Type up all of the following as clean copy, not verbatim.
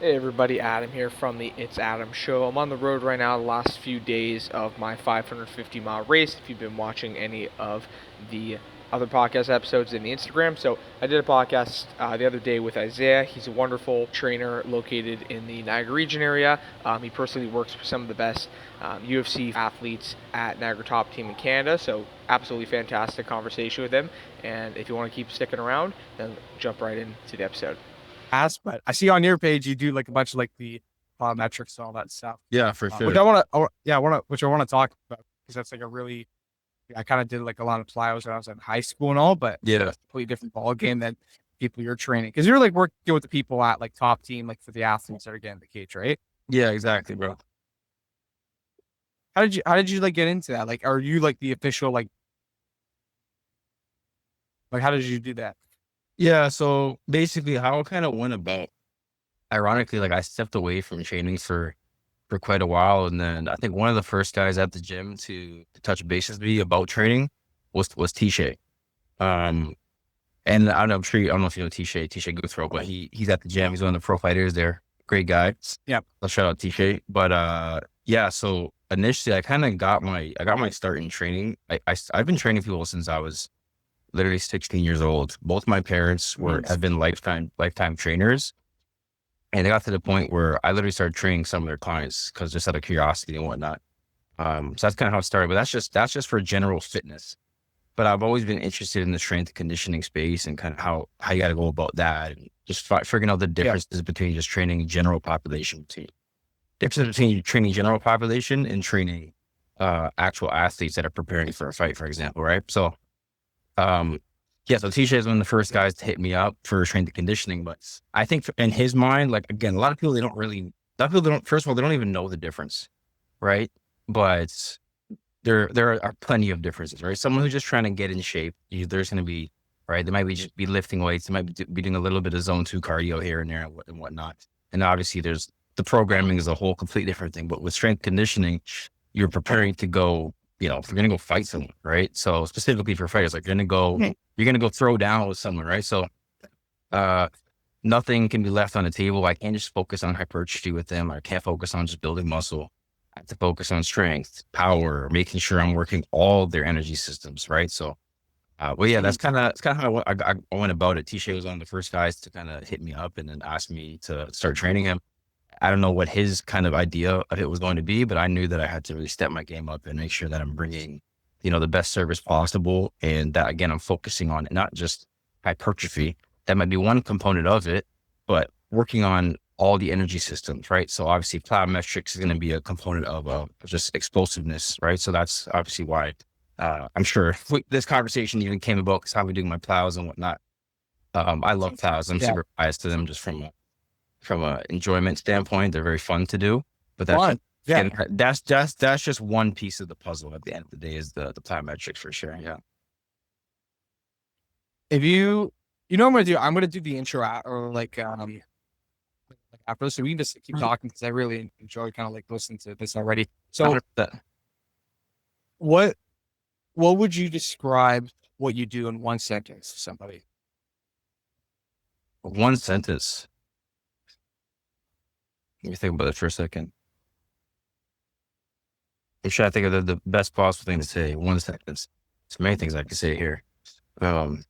Hey everybody, Adam here from the It's Adam Show. I'm on the road right now, the last few days of my 550-mile race. If you've been watching any of the other podcast episodes in the Instagram. So I did a podcast the other day with Isaiah. He's a wonderful trainer located in the Niagara region area. He personally works with some of the best UFC athletes at Niagara Top Team in Canada. So absolutely fantastic conversation with him. And if you want to keep sticking around, then jump right into the episode. But I see on your page you do like a bunch of like the plyometrics and all that stuff. Yeah, for Which sure. I want to, yeah, which I want to talk about because that's like a really, I kind of did like a lot of plyos when I was in high school and all, but Yeah. it's a completely different ball game than people you're training because you're like working with the people at like top team, like for the athletes that are getting the cage, right? Yeah, exactly, bro. How did you like get into that? Like, are you like the official like how did you do that? Yeah, so basically how it kind of went about, ironically, like I stepped away from training for quite a while. And then I think one of the first guys at the gym to touch base with me about training was Tisha. Um and I'm sure I don't know if you know Tisha Guthrow, but he's at the gym. He's one of the pro fighters there. Great guy. Yeah. I'll shout out Tisha. But yeah, so initially I got my start in training. I've been training people since I was literally 16 years old. Both my parents have been lifetime trainers. And they got to the point where I literally started training some of their clients because just out of curiosity and whatnot. So that's kind of how it started, but that's just for general fitness. But I've always been interested in the strength and conditioning space and kind of how you got to go about that and just figuring out the Yeah. differences between just training general population difference between training general population and training actual athletes that are preparing for a fight, for example, right? So um, yeah, so TJ is one of the first guys to hit me up for strength and conditioning. But I think in his mind, like again, a lot of people don't. First of all, they don't even know the difference, right? But there are plenty of differences, right? Someone who's just trying to get in shape, there's going to be right. They might be just be lifting weights. They might be doing a little bit of zone 2 cardio here and there and whatnot. And obviously, there's the programming is a whole complete different thing. But with strength conditioning, you're preparing to go. If you're gonna go fight someone, right? So specifically for fighters, like you're gonna go throw down with someone, right? So uh nothing can be left on the table. I can't just focus on hypertrophy with them. I can't focus on just building muscle. I have to focus on strength, power, making sure I'm working all their energy systems, right? So well, yeah, it's kind of how I went about it. T-Shay was one of the first guys to kind of hit me up and then ask me to start training him. I don't know what his kind of idea of it was going to be, but I knew that I had to really step my game up and make sure that I'm bringing, the best service possible. And that again, I'm focusing on not just hypertrophy. That might be one component of it, but working on all the energy systems, right? So obviously plyometrics is going to be a component of just explosiveness, right? So that's obviously why I'm sure this conversation even came about because how we doing my plows and whatnot. I love plows. I'm Yeah. super biased to them just from a enjoyment standpoint. They're very fun to do, but Fun. Yeah. that's just one piece of the puzzle. At the end of the day, is the plyometrics for sure. Yeah. If you know what I'm gonna do the intro or like after this, so we can just keep talking because I really enjoy kind of like listening to this already. So 100%. what what would you describe what you do in one sentence to somebody? One sentence. Let me think about it for a second. I'm trying to think of the best possible thing to say. One sentence. There's many things I could say here. Um,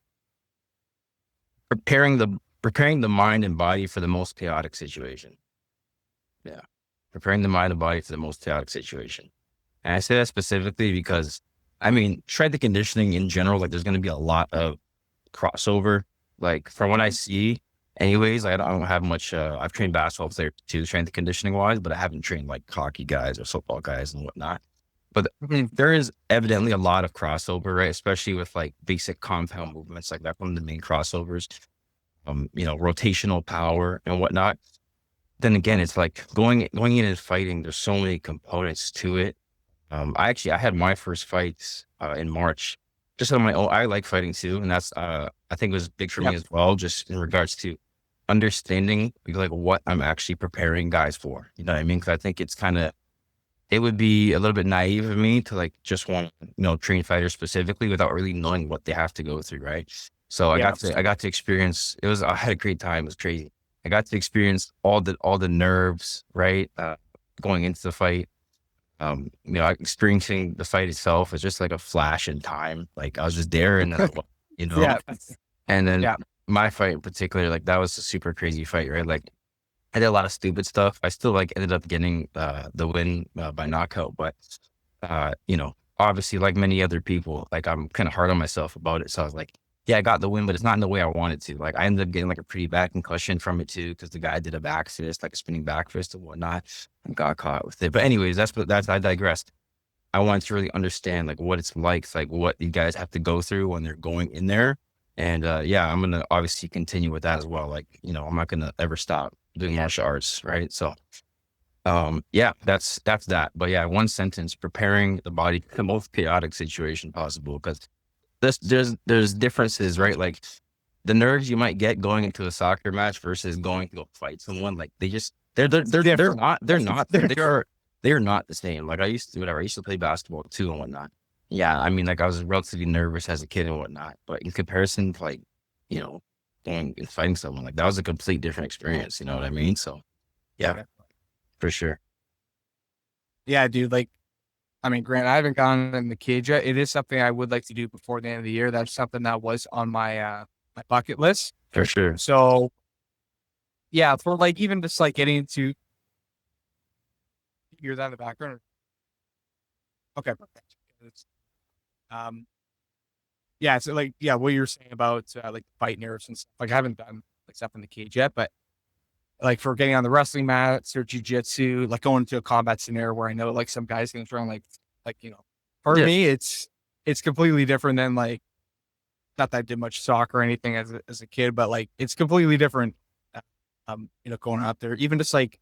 preparing the mind and body for the most chaotic situation. Yeah. Preparing the mind and body for the most chaotic situation. And I say that specifically because, I mean, strength and conditioning in general, like there's going to be a lot of crossover. Like from what I see, anyways, like, I don't have much. I've trained basketball players too, strength and conditioning wise, but I haven't trained like hockey guys or football guys and whatnot. But there is evidently a lot of crossover, right? Especially with like basic compound movements, like that's one of the main crossovers. Rotational power and whatnot. Then again, it's like going in and fighting. There's so many components to it. I had my first fights in March, just on my own. I like fighting too, and that's I think it was big for me Yep. as well, just in regards to understanding like what I'm actually preparing guys for. You know what I mean? Because I think it would be a little bit naive of me to like just want train fighters specifically without really knowing what they have to go through, right? So Yeah. I got to experience. I had a great time. It was crazy. I got to experience all the nerves, right? Going into the fight. Experiencing the fight itself was just like a flash in time. Like I was just there and then, you know, Yeah. and then Yeah. my fight in particular, like that was a super crazy fight, right? Like I did a lot of stupid stuff. I still like ended up getting the win by knockout, but obviously like many other people, like I'm kind of hard on myself about it. So I was like, yeah, I got the win, but it's not in the way I wanted to. Like I ended up getting like a pretty bad concussion from it too, because the guy did a back fist, like a spinning back fist and whatnot, and got caught with it. But anyways, I digressed. I wanted to really understand like what it's like what you guys have to go through when they're going in there. And I'm gonna obviously continue with that as well. Like, I'm not gonna ever stop doing martial arts, right? So that's that. But yeah, one sentence: preparing the body for the most chaotic situation possible. Because there's differences, right? Like the nerves you might get going into a soccer match versus going to go fight someone. Like they're not the same. Like I used to play basketball too and whatnot. Yeah, I mean, like I was relatively nervous as a kid and whatnot, but in comparison to like, going and fighting someone, like that was a complete different experience. You know what I mean? So yeah, for sure. Yeah, dude. Like, I mean, Grant, I haven't gone in the cage yet. It is something I would like to do before the end of the year. That's something that was on my my bucket list. For sure. So yeah, for like even just like getting into, hear that in the background. Okay. Yeah, so like, yeah, what you're saying about like fight nerves and stuff. Like I haven't done like stuff in the cage yet, but like for getting on the wrestling mats or jujitsu, like going into a combat scenario where I know like some guys can throw like for me, it's completely different than like, not that I did much soccer or anything as a kid, but like it's completely different. Going out there, even just like,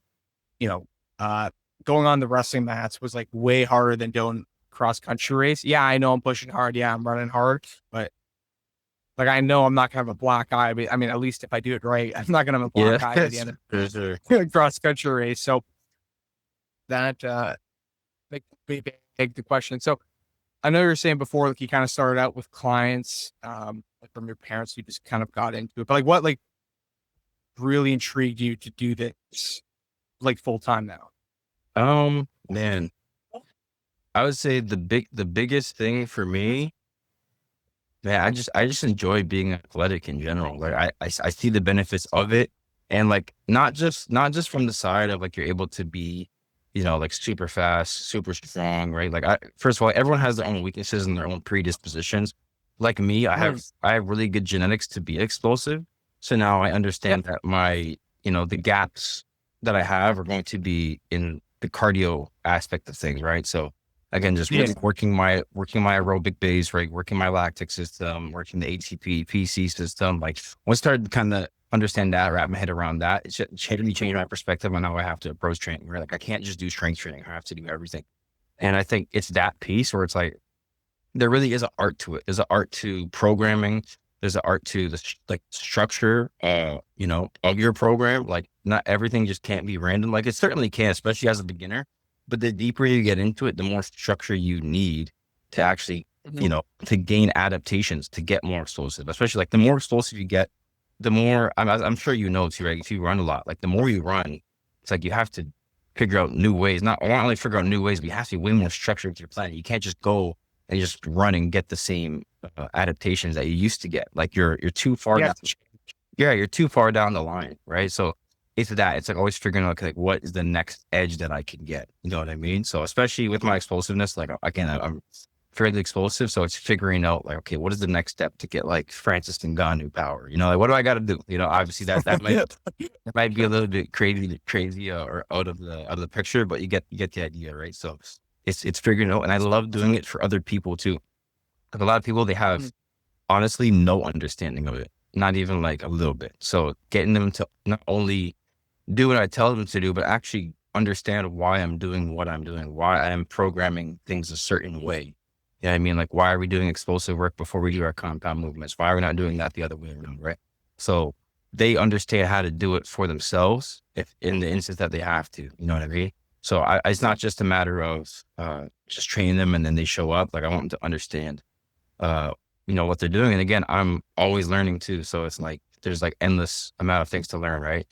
going on the wrestling mats was like way harder than doing cross country race. Yeah, I know I'm pushing hard. Yeah, I'm running hard, but like I know I'm not gonna have a black eye. But I mean, at least if I do it right, I'm not gonna have a black eye at the end of cross country race. So that like beg the question. So I know you were saying before, like you kind of started out with clients, like from your parents, you just kind of got into it. But like what like really intrigued you to do this like full time now? Man, I would say the biggest thing for me, man, I just enjoy being athletic in general. Like I see the benefits of it, and like not just from the side of like you're able to be, like super fast, super strong, right? Like first of all, everyone has their own weaknesses and their own predispositions. Like me, I have really good genetics to be explosive. So now I understand that my, the gaps that I have are going to be in the cardio aspect of things, right? So again, just working my aerobic base, right? Working my lactic system, working the ATP, PC system. Like once I started to kind of understand that, wrap my head around that, it really changed my perspective on how I have to approach training. Right? Like I can't just do strength training. I have to do everything. And I think it's that piece where it's like, there really is an art to it. There's an art to programming. There's an art to the structure, of your program. Like not everything just can't be random. Like it certainly can, especially as a beginner. But the deeper you get into it, the more structure you need to actually, to gain adaptations, to get more explosive. Especially like the more explosive you get, the more I'm sure too, right? If you run a lot, like the more you run, it's like you have to figure out new ways. Not only figure out new ways, but you have to be way more structured with your plan. You can't just go and just run and get the same adaptations that you used to get. Like you're too far down. Yeah, you're too far down the line, right? So it's like always figuring out like what is the next edge that I can get. You know what I mean? So especially with my explosiveness, like again, I'm fairly explosive. So it's figuring out like, okay, what is the next step to get like Francis Ngannou power? Like what do I got to do? Obviously that might be a little bit crazy or out of the picture, but you get the idea, right? So it's figuring out, and I love doing it for other people too. Because a lot of people, they have honestly no understanding of it, not even like a little bit. So getting them to not only do what I tell them to do, but actually understand why I'm doing what I'm doing, why I'm programming things a certain way. You know what I mean? Like, why are we doing explosive work before we do our compound movements? Why are we not doing that the other way around, right? So they understand how to do it for themselves if in the instance that they have to, you know what I mean? So it's not just a matter of just training them and then they show up. Like I want them to understand, what they're doing. And again, I'm always learning too. So it's like, there's like endless amount of things to learn, right?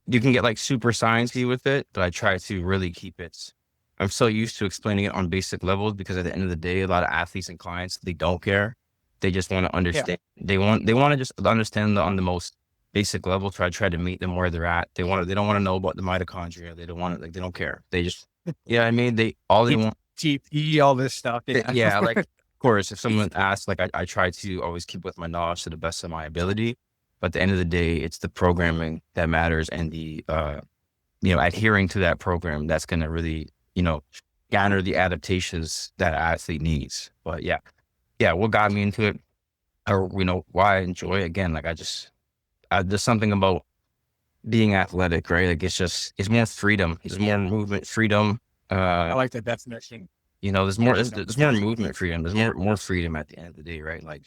you can get like super sciencey with it, but I try to really keep it. I'm so used to explaining it on basic levels because at the end of the day, a lot of athletes and clients, they don't care. They just want to Yeah. understand. They want to just understand on the most basic level. So I try to meet them where they're at. They don't want to know about the mitochondria. They don't want to, like, they don't care. They just, yeah, I mean, all they want. TP, all this stuff. Yeah. Yeah, like, of course, if someone asks, like, I try to always keep with my knowledge to the best of my ability. But at the end of the day, it's the programming that matters, and the, adhering to that program that's going to really, garner the adaptations that an athlete needs. But yeah, what got me into it, or, why I enjoy it, again, like, there's something about being athletic, right? Like, it's more freedom. It's more movement freedom. I like the definition. There's more movement freedom. There's more freedom at the end of the day, right? Like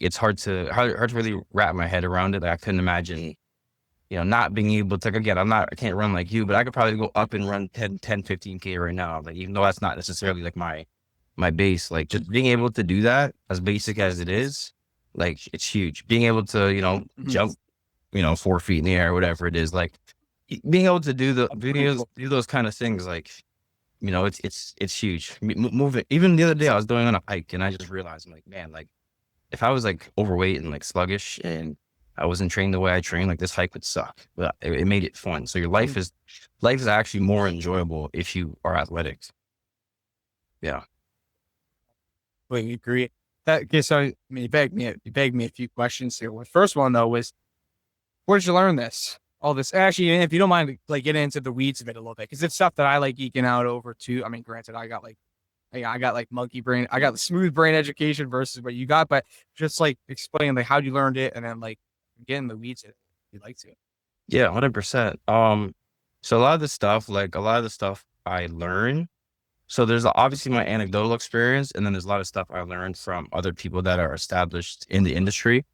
it's hard to really wrap my head around it. Like, I couldn't imagine, not being able to, like, again, I can't run like you, but I could probably go up and run 10, 15K right now. Like, even though that's not necessarily like my base, like, just being able to do that, as basic as it is, like, it's huge. Being able to, jump, 4 feet in the air, whatever it is, like, being able to do those kind of things, like, it's huge. Moving. Even the other day, I was going on a hike, and I just realized, I'm like, man, like, if I was like overweight and like sluggish, and I wasn't trained the way I train, like, this hike would suck. But it made it fun. So your life is actually more enjoyable if you are athletic. Yeah. Well, you agree. Okay, so I mean, you begged me a few questions here. Well, the first one though was, where did you learn this? All this, actually, if you don't mind, like, getting into the weeds of it a little bit, because it's stuff that I like geeking out over too. I mean, granted, I got like monkey brain, I got the smooth brain education versus what you got, but just like explain like how you learned it, and then like get in the weeds if you'd like to. Yeah, 100%. So a lot of the stuff I learned. So there's obviously my anecdotal experience, and then there's a lot of stuff I learned from other people that are established in the industry.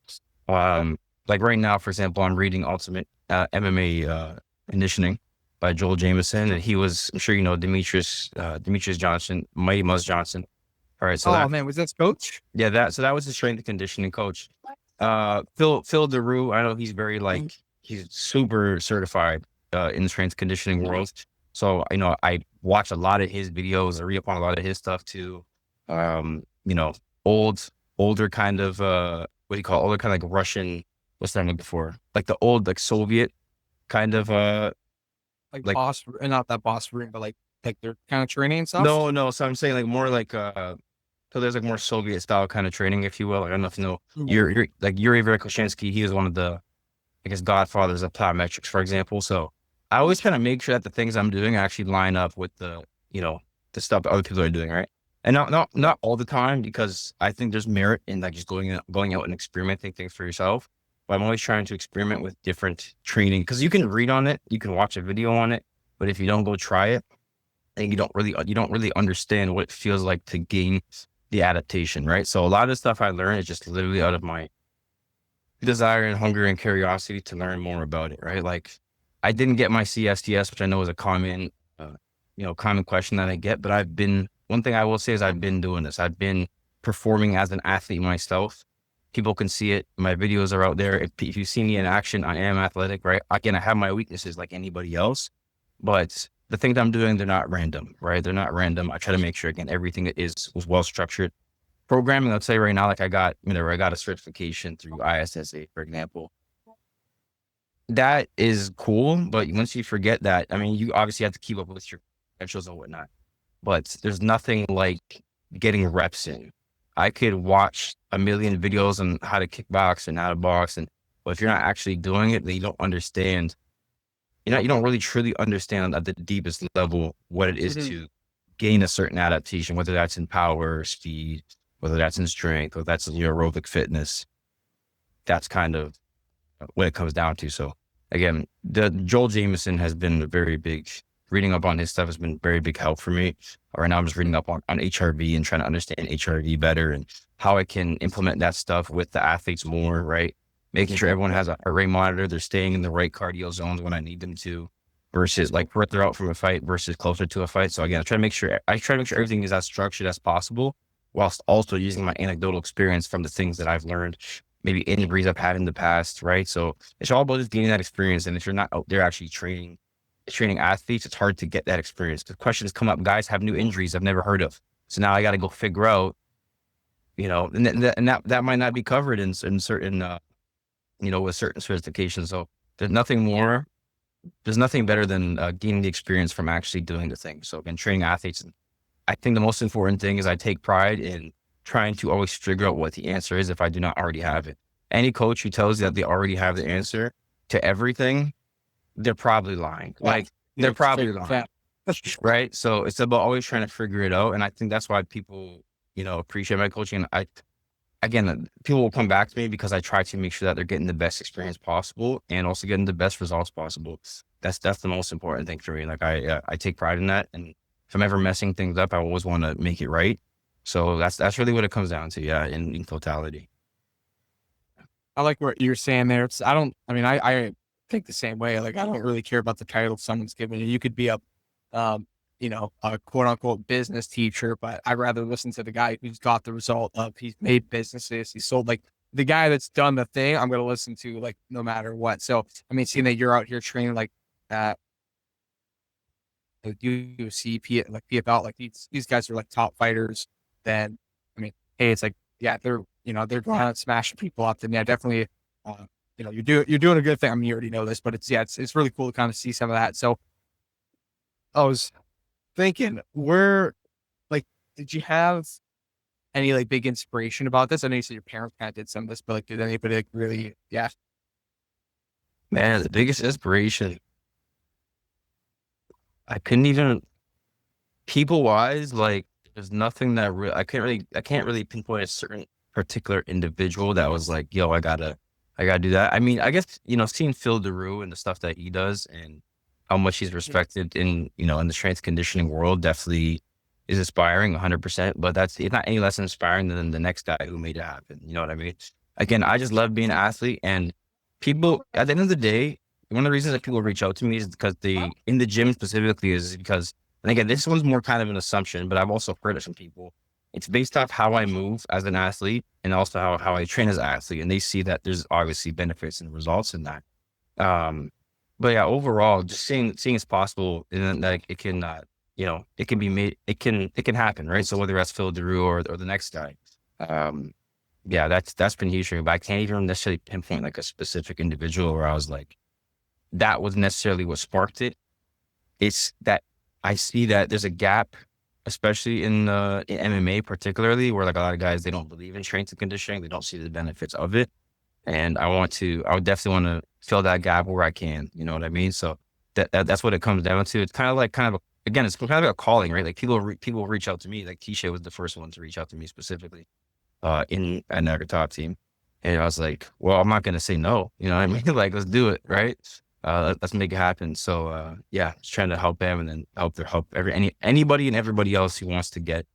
Like right now, for example, I'm reading Ultimate MMA Conditioning by Joel Jameson, and he was, I'm sure you know, Demetrius Johnson, Mighty Muzz Johnson. All right, so man, was that coach? Yeah, that was the strength and conditioning coach. Phil DeRue, I know he's very he's super certified in the strength and conditioning world. So I watch a lot of his videos. I read up on a lot of his stuff too. Older kind of what do you call it? Older kind of like Russian. What's that name before? Like the old like Soviet kind of like boss, not that boss room, but like their kind of training and stuff. No. So I'm saying like more like so there's like more Soviet style kind of training, if you will. Like, I don't know if you know, you're like Yuri Verkhoshansky. He was one of the, I guess, godfathers of plyometrics, for example. So I always kind of make sure that the things I'm doing actually line up with the stuff that other people are doing, right? And not all the time, because I think there's merit in like just going out and experimenting things for yourself. But I'm always trying to experiment with different training, because you can read on it, you can watch a video on it, but if you don't go try it, then you don't really understand what it feels like to gain the adaptation, right? So a lot of the stuff I learned is just literally out of my desire and hunger and curiosity to learn more about it, right? Like, I didn't get my CSTS, which I know is a common question that I get, but one thing I will say is I've been doing this. I've been performing as an athlete myself. People can see it. My videos are out there. If you see me in action, I am athletic, right? Again, I have my weaknesses like anybody else, but the things I'm doing, they're not random, right? They're not random. I try to make sure, again, everything was well structured. Programming, let's say right now, like I got a certification through ISSA, for example. That is cool, but once you forget that, I mean, you obviously have to keep up with your credentials and whatnot, but there's nothing like getting reps in. I could watch a million videos on how to kickbox and how to box, but if you're not actually doing it, then you don't understand. You don't really truly understand at the deepest level what it is to gain a certain adaptation, whether that's in power, speed, whether that's in strength, or that's in your aerobic fitness. That's kind of what it comes down to. So again, the Joel Jameson has been reading up on his stuff has been very big help for me. Right now I'm just reading up on HRV and trying to understand HRV better and how I can implement that stuff with the athletes more, right? Making sure everyone has a heart rate monitor, they're staying in the right cardio zones when I need them to, versus like further out from a fight versus closer to a fight. So again, I try to make sure everything is as structured as possible, whilst also using my anecdotal experience from the things that I've learned maybe injuries I've had in the past, right? So it's all about just gaining that experience. And if you're not out there actually training athletes, it's hard to get that experience. The questions come up, guys have new injuries I've never heard of. So now I got to go figure out, and that might not be covered in certain, with certain certifications. So there's nothing more, there's nothing better than gaining the experience from actually doing the thing. So again, training athletes, I think the most important thing is I take pride in trying to always figure out what the answer is if I do not already have it. Any coach who tells you that they already have the answer to everything, they're probably lying. Like they're probably lying. Right. So it's about always trying to figure it out. And I think that's why people, appreciate my coaching. Again, people will come back to me because I try to make sure that they're getting the best experience possible and also getting the best results possible. That's the most important thing for me. Like I take pride in that. And if I'm ever messing things up, I always want to make it right. So that's really what it comes down to. Yeah. In totality. I like what you're saying there. I think the same way. Like, I don't really care about the title someone's giving you. You could be a quote unquote business teacher, but I'd rather listen to the guy who's got the result of he's made businesses, he's sold, like the guy that's done the thing, I'm going to listen to, like, no matter what. So, I mean, seeing that you're out here training like that, UFC, PFL, like these guys are like top fighters, then, I mean, hey, it's like, yeah, they're going out and smashing people up. Then yeah, definitely, you're doing a good thing. I mean, you already know this, but it's really cool to kind of see some of that. So I was thinking, did you have any like big inspiration about this? I know you said your parents kind of did some of this, but like, did anybody like really, yeah. Man, the biggest inspiration, I couldn't even, people wise, like there's nothing that I can't really pinpoint a certain particular individual that was like, yo, I gotta do that. I mean, I guess, seeing Phil DeRue and the stuff that he does and how much he's respected in the strength conditioning world definitely is inspiring 100%, but it's not any less inspiring than the next guy who made it happen. You know what I mean? Again, I just love being an athlete, and people at the end of the day, one of the reasons that people reach out to me is because in the gym specifically is because, and again, this one's more kind of an assumption, but I've also heard it from people. It's based off how I move as an athlete and also how I train as an athlete. And they see that there's obviously benefits and results in that. But yeah, overall, just seeing it's possible and then like it can, it can be made, it can happen, right? So whether that's Phil DeRue or the next guy, yeah, that's been huge for me, but I can't even necessarily pinpoint like a specific individual where I was like, that was necessarily what sparked it. It's that I see that there's a gap, especially in MMA particularly, where like a lot of guys, they don't believe in strength and conditioning. They don't see the benefits of it. And I would definitely want to fill that gap where I can, you know what I mean? So that's what it comes down to. It's kind of again, it's kind of a calling, right? Like people reach out to me. Like Tisha was the first one to reach out to me specifically in our top team. And I was like, well, I'm not going to say no, you know what I mean? Like, let's do it. Right. Let's make it happen. So, yeah, just trying to help them and then help anybody and everybody else who wants to get,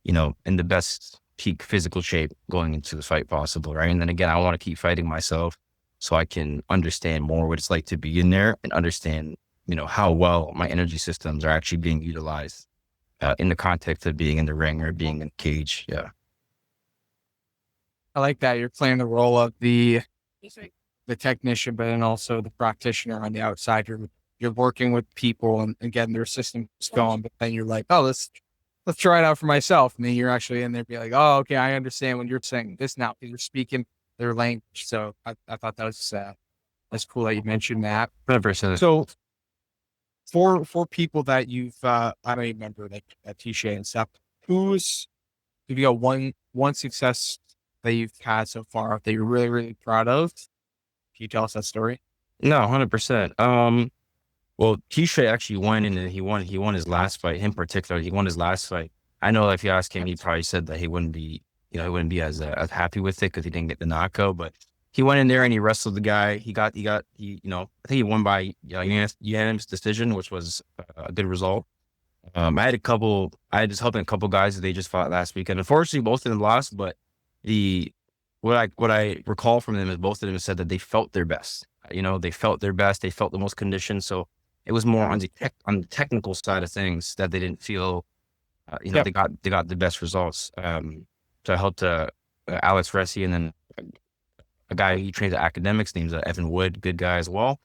in the best peak physical shape going into the fight possible. Right. And then again, I want to keep fighting myself so I can understand more what it's like to be in there and understand, how well my energy systems are actually being utilized in the context of being in the ring or being in the cage. Yeah. I like that you're playing the role of the technician, but then also the practitioner on the outside. You're working with people and getting their systems going, but then you're like, oh, let's try it out for myself. And then you're actually in there be like, oh, okay, I understand when you're saying this now because you're speaking their language. So I thought that was that's cool that you mentioned that. 100%. So for people that you've I don't even remember like Tisha and stuff, if you got one success that you've had so far that you're really, really proud of, can you tell us that story? No, 100%. Well, Tisha actually won and he won his last fight. Him particular, he won his last fight. I know if you ask him, he probably said that he wouldn't be as happy with it because he didn't get the knockout, but he went in there and he wrestled the guy. I think he won by unanimous decision, which was a good result. I had just helping a couple guys that they just fought last weekend. Unfortunately, both of them lost, but what I recall from them is both of them said that they felt their best. They felt their best. They felt the most conditioned. So it was more on the technical side of things that they didn't feel, they got the best results. So I helped Alex Ressi and then a guy he trains at academics named Evan Wood, good guy as well.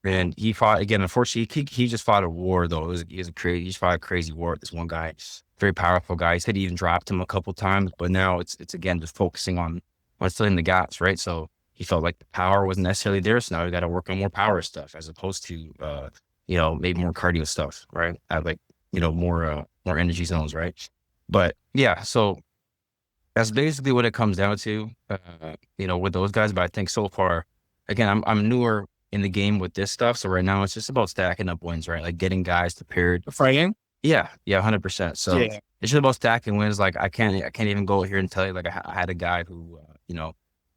And he fought again. Unfortunately, he just fought a war though. He just fought a crazy war with this one guy, very powerful guy. He said he even dropped him a couple times, but now it's again just focusing on filling the gaps, right? So he felt like the power wasn't necessarily there, so now we got to work on more power stuff as opposed to maybe more cardio stuff, right? Like more energy zones, right? But yeah, so that's basically what it comes down to, with those guys. But I think so far, again, I'm newer in the game with this stuff. So right now it's just about stacking up wins, right? Like getting guys prepared. Fighting? Yeah, 100%. So Yeah. it's just about stacking wins. Like I can't even go here and tell you, like I had a guy who,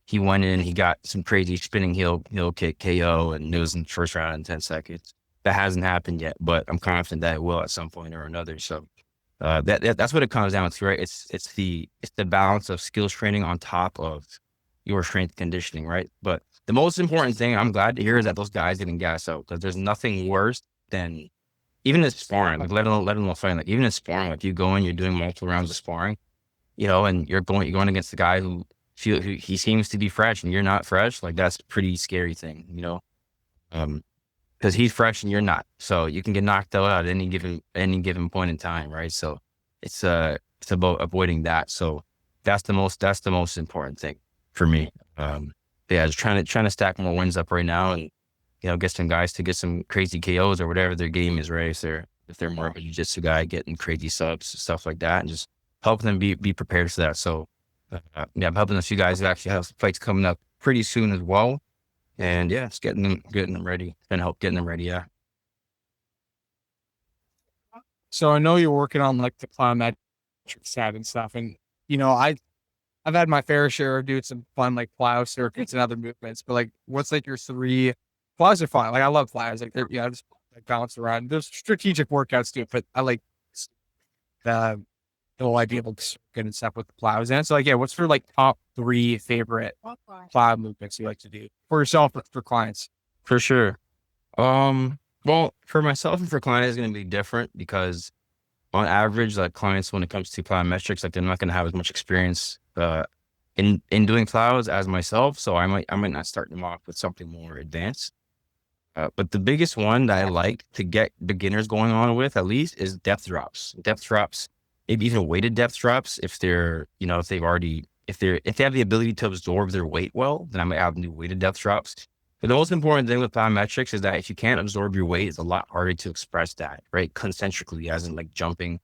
he went in, he got some crazy spinning heel kick KO, and it was in the first round in 10 seconds. That hasn't happened yet, but I'm confident that it will at some point or another. So that's what it comes down to, right? It's the balance of skills training on top of your strength conditioning, right? But the most important thing I'm glad to hear is that those guys didn't gas out, because there's nothing worse than even in sparring, like let alone fighting, like even in sparring, like you go in, you're doing multiple rounds of sparring, and you're going against the guy who he seems to be fresh and you're not fresh. Like that's a pretty scary thing, because he's fresh and you're not. So you can get knocked out at any given point in time, right? So it's about avoiding that. So that's the most important thing for me. Just trying to stack more wins up right now, and get some guys to get some crazy KOs or whatever their game is, right? If they're more of a jiu-jitsu guy, getting crazy subs, stuff like that, and just helping them be prepared for that. So I'm helping a few guys who actually have fights coming up pretty soon as well. And yeah, it's getting them ready and help getting them ready. Yeah. So I know you're working on like the plyometric side and stuff, and I've had my fair share of doing some fun like plyo circuits and other movements, but like what's like your three plyos are fun. Like I love plyos. Like they're just like bounce around. There's strategic workouts too, but I like the whole idea of circuit and stuff with the plyos. And so like what's your like top three favorite plyo movements you like to do for yourself or for clients? For sure. Well, for myself and for clients, it's going to be different because on average, like clients, when it comes to plyometrics, like they're not going to have as much experience in doing plyos as myself. So I might not start them off with something more advanced. But the biggest one that I like to get beginners going on with, at least, is depth drops. Depth drops, maybe even weighted depth drops. If they're, if they have the ability to absorb their weight well, then I might have new weighted depth drops. But the most important thing with plyometrics is that if you can't absorb your weight, it's a lot harder to express that, right? Concentrically, as in like jumping,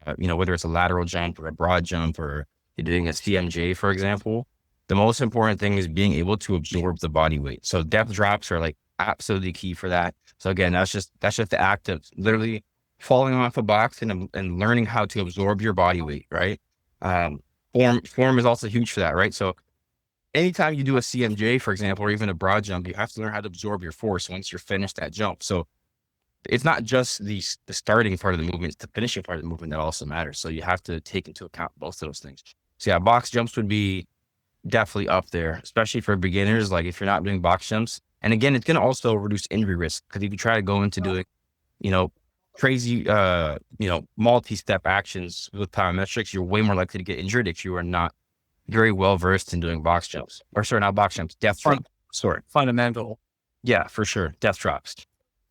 whether it's a lateral jump or a broad jump, or you're doing a CMJ, for example. The most important thing is being able to absorb the body weight. So depth drops are like absolutely key for that. So again, that's just the act of literally falling off a box and learning how to absorb your body weight, right? Form is also huge for that, right? So anytime you do a CMJ, for example, or even a broad jump, you have to learn how to absorb your force once you're finished that jump. So it's not just the starting part of the movement, it's the finishing part of the movement that also matters. So you have to take into account both of those things. So yeah, box jumps would be definitely up there, especially for beginners. Like if you're not doing box jumps, and again, it's going to also reduce injury risk, because if you try to go into doing, crazy, multi-step actions with plyometrics, you're way more likely to get injured if you are not very well versed in doing box jumps, or sorry, not box jumps, depth drops. Sorry, fundamental. Yeah, for sure, depth drops.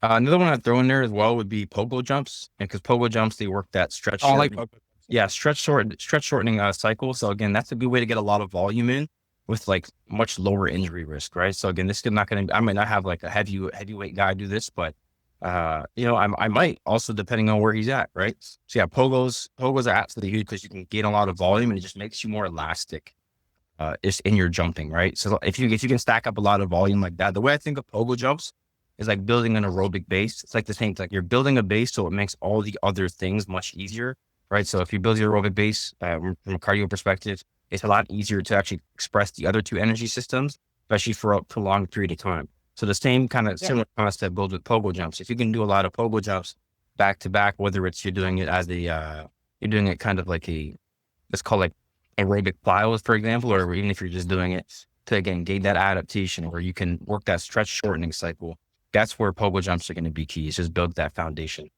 Another one I'd throw in there as well would be pogo jumps, because pogo jumps, they work that stretch. I like pogo. Yeah, stretch shortening cycle. So again, that's a good way to get a lot of volume in with like much lower injury risk, right? So again, this is not going to. I might not have like a heavyweight guy do this, but I might also, depending on where he's at, right? So yeah, pogos are absolutely huge because you can gain a lot of volume and it just makes you more elastic, just in your jumping, right? So if you can stack up a lot of volume like that, the way I think of pogo jumps is like building an aerobic base. It's like the same, it's like you're building a base so it makes all the other things much easier, right? So if you build your aerobic base from a cardio perspective, it's a lot easier to actually express the other two energy systems, especially for a prolonged period of time. So the same kind of similar concept builds with pogo jumps. If you can do a lot of pogo jumps back to back, whether it's you're doing it as you're doing it kind of like let's call it aerobic plyos, for example, or even if you're just doing it to, again, gain that adaptation where you can work that stretch shortening cycle, that's where pogo jumps are going to be key. It's just build that foundation.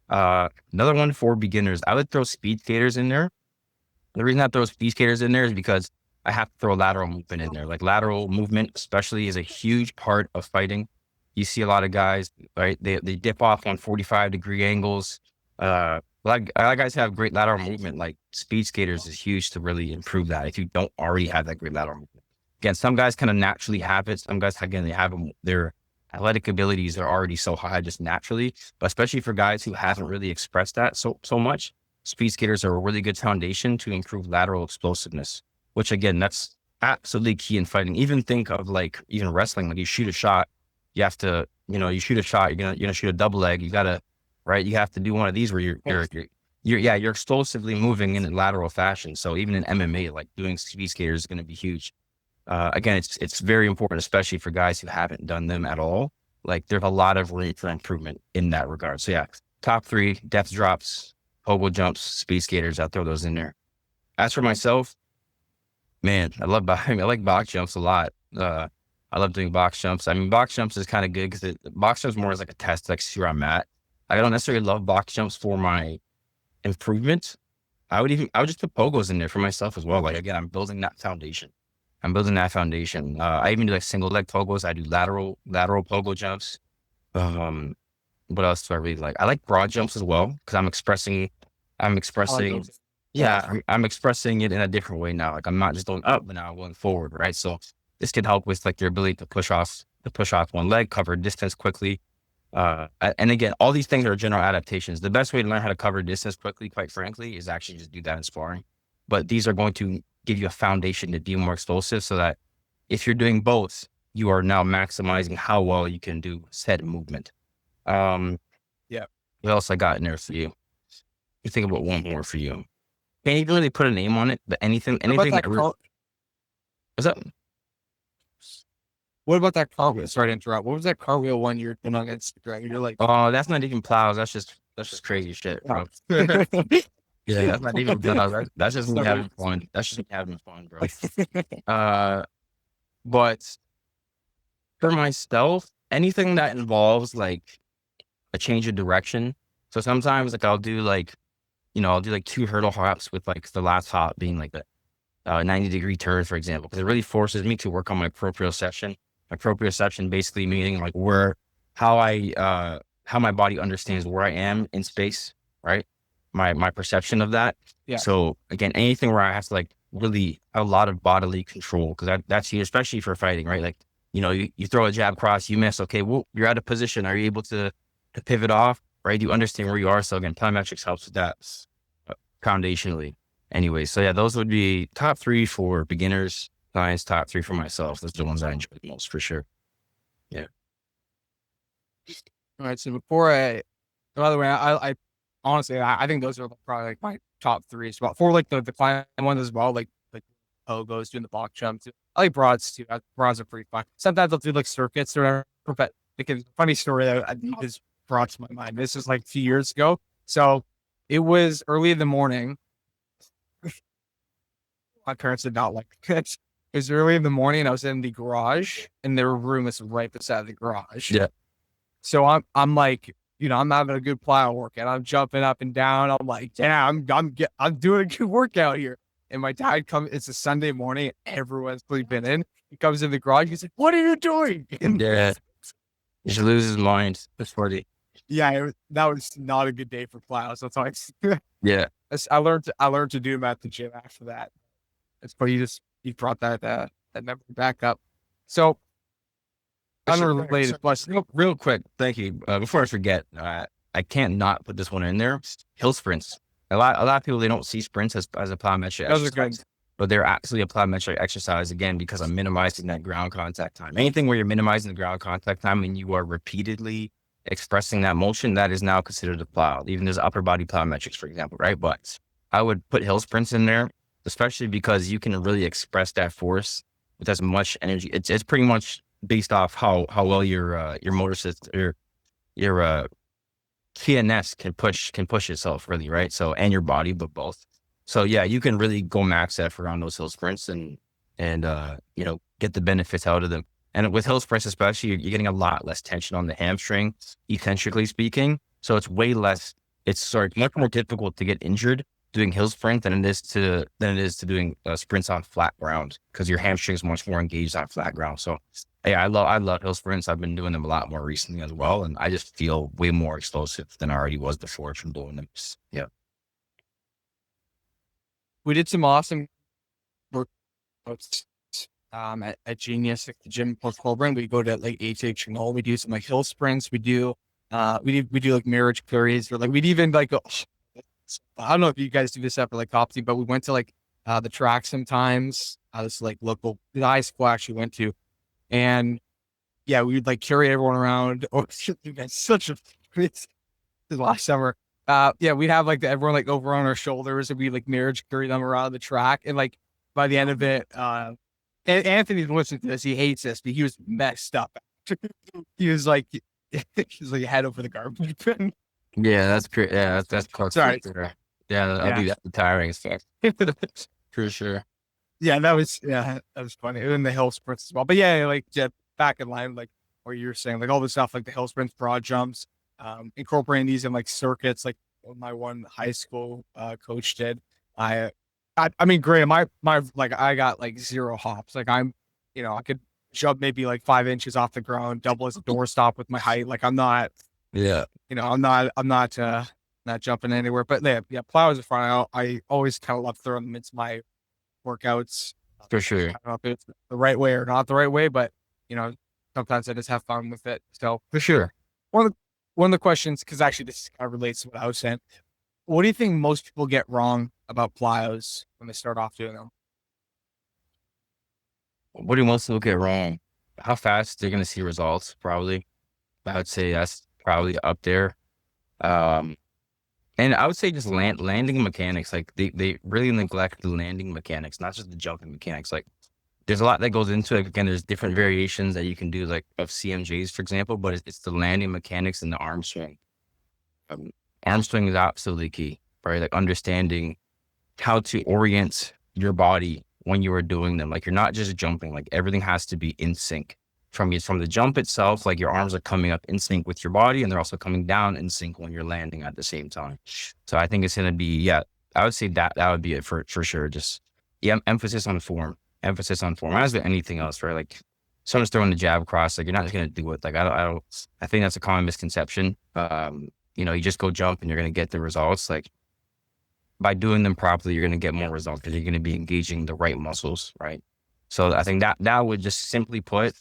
Another one for beginners, I would throw speed skaters in there. The reason I throw speed skaters in there is because I have to throw lateral movement in there. Like lateral movement, especially, is a huge part of fighting. You see a lot of guys, right? They dip off on 45-degree angles. A lot of guys have great lateral movement. Like speed skaters is huge to really improve that. If you don't already have that great lateral movement, again, some guys kind of naturally have it. Some guys, again, they have them. Their athletic abilities are already so high just naturally. But especially for guys who haven't really expressed that so much, speed skaters are a really good foundation to improve lateral explosiveness. Which again, that's absolutely key in fighting. Even think of like even wrestling. Like you shoot a shot, you have to, you shoot a shot. You're gonna shoot a double leg. You gotta, right? You have to do one of these where you're explosively moving in a lateral fashion. So even in MMA, like doing speed skaters is going to be huge. Again, it's very important, especially for guys who haven't done them at all. Like there's a lot of room for improvement in that regard. So yeah, top 3: depth drops, pogo jumps, speed skaters. I'll throw those in there. As for myself, man, I like box jumps a lot. I love doing box jumps. I mean, box jumps is kind of good because box jumps more as like a test to like see where I'm at. I don't necessarily love box jumps for my improvement. I would just put pogos in there for myself as well. Like again, I'm building that foundation. I even do like single leg pogos. I do lateral pogo jumps. What else do I really like? I like broad jumps as well because I'm expressing. Yeah, I'm expressing it in a different way now. Like I'm not just going up, but now I'm going forward, right? So this can help with like your ability to push off one leg, cover distance quickly. And again, all these things are general adaptations. The best way to learn how to cover distance quickly, quite frankly, is actually just do that in sparring. But these are going to give you a foundation to be more explosive so that if you're doing both, you are now maximizing how well you can do said movement. Yeah. What else I got in there for you? You think about one more for you. Can't even really put a name on it, but anything. What's up? What about that cartwheel? Sorry to interrupt. What was that cartwheel one you're doing on Instagram? You're like, Oh, that's not even plows. That's just crazy shit, bro. Yeah, that's not even plows. That's just me having fun. That's just me having fun, bro. But for myself, anything that involves like a change of direction. So sometimes like I'll do like 2 hurdle hops with like the last hop being like a 90-degree turn, for example, because it really forces me to work on my proprioception. My proprioception basically meaning like how my body understands where I am in space, right? My perception of that. Yeah. So again, anything where I have to like really a lot of bodily control, because that's huge, especially for fighting, right? Like, you throw a jab cross, you miss. Okay, well, you're out of position. Are you able to pivot off, right? You understand where you are. So again, plyometrics helps with that foundationally. Anyway, so yeah, those would be top 3 for beginners. Science, top 3 for myself. Those are the ones I enjoy the most for sure. Yeah. All right. So by the way, I honestly, I think those are probably like my top 3 as well. For like the climb ones as well, like pogos, doing the box jumps. I like broads too. Broads are pretty fun. Sometimes I'll do like circuits or whatever. But because funny story that I think is brought to my mind. This is like a few years ago. So it was early in the morning. My parents did not like it. It was early in the morning. I was in the garage, and their room is right beside the garage. Yeah. So I'm like, I'm having a good plyo workout. I'm jumping up and down. I'm like, damn, I'm doing a good workout here. And my dad comes. It's a Sunday morning. Everyone's sleeping in. He comes in the garage. He's like, "What are you doing?" And Yeah. He should lose his mind. That's funny. yeah, that was not a good day for plyos. That's why. Yeah. I learned to do them at the gym after that. It's funny you brought that memory back up. So unrelated, but real quick, thank you. Before I forget, I can't not put this one in there. Hill sprints. A lot of people, they don't see sprints as a plyometric exercise, but they're actually a plyometric exercise again because I'm minimizing that ground contact time. Anything where you're minimizing the ground contact time and you are repeatedly expressing that motion, that is now considered a plyo. Even there's upper body plyometrics, for example, right? But I would put hill sprints in there, especially because you can really express that force with as much energy. It's pretty much based off how well your motor system, your TNS can push itself really, right? So, and your body, but both. So yeah, you can really go max F around those hill sprints and get the benefits out of them. And with hill sprints, especially, you're getting a lot less tension on the hamstring, eccentrically speaking. So it's much more difficult to get injured doing hill sprints than it is to doing sprints on flat ground, because your hamstrings much more engaged on flat ground. So yeah, I love hill sprints. I've been doing them a lot more recently as well, and I just feel way more explosive than I already was before from doing them. Yeah. We did some awesome workouts at Genius, at the gym post Colburn. We go to like HH and all. We do some like hill sprints. We do like marriage carries, or like we'd even like go, I don't know if you guys do this after like Copsy, but we went to like the track sometimes. This like local the high school I actually went to, and yeah, we would like carry everyone around. Oh, you guys, such a last summer. Yeah, we'd have like everyone like over on our shoulders, and we like marriage carry them around the track, and like by the end of it, Anthony's listening to this. He hates this, but he was messed up. He was like, he's like head over the garbage bin. Yeah, that's pretty. Yeah, that's close. Sorry. Yeah, I'll be that tiring as fuck. For sure. Yeah, that was funny. And the hill sprints as well. But yeah, like back in line, like what you were saying, like all the stuff like the hill sprints, broad jumps, incorporating these in like circuits, like what my one high school coach did. I mean, great. My like I got like 0 hops. Like I could jump maybe like 5 inches off the ground, double as a doorstop with my height. Like I'm not, I'm not jumping anywhere. But yeah, plows are fun. I always kind of love throwing them into my workouts. For sure. I don't know if it's the right way or not the right way, but sometimes I just have fun with it. So For sure. one of the questions, because actually this kind of relates to what I was saying. What do you think most people get wrong about plyos when they start off doing them? What do most people get wrong? How fast they're going to see results, probably. I would say that's probably up there. And I would say just landing mechanics. Like they really neglect the landing mechanics, not just the jumping mechanics. Like there's a lot that goes into it. Again, there's different variations that you can do, like of CMJs, for example, but it's the landing mechanics and the arm swing. Arm swing is absolutely key, right? Like understanding how to orient your body when you are doing them. Like you're not just jumping, like everything has to be in sync from the jump itself. Like your arms are coming up in sync with your body, and they're also coming down in sync when you're landing at the same time. So I think it's going to be, I would say that would be it for sure. Just emphasis on form as with anything else, right? Like someone's throwing the jab across, like you're not just going to do it. Like I think that's a common misconception. You just go jump and you're going to get the results. Like by doing them properly, you're going to get more results because you're going to be engaging the right muscles, right? So I think that would just simply put,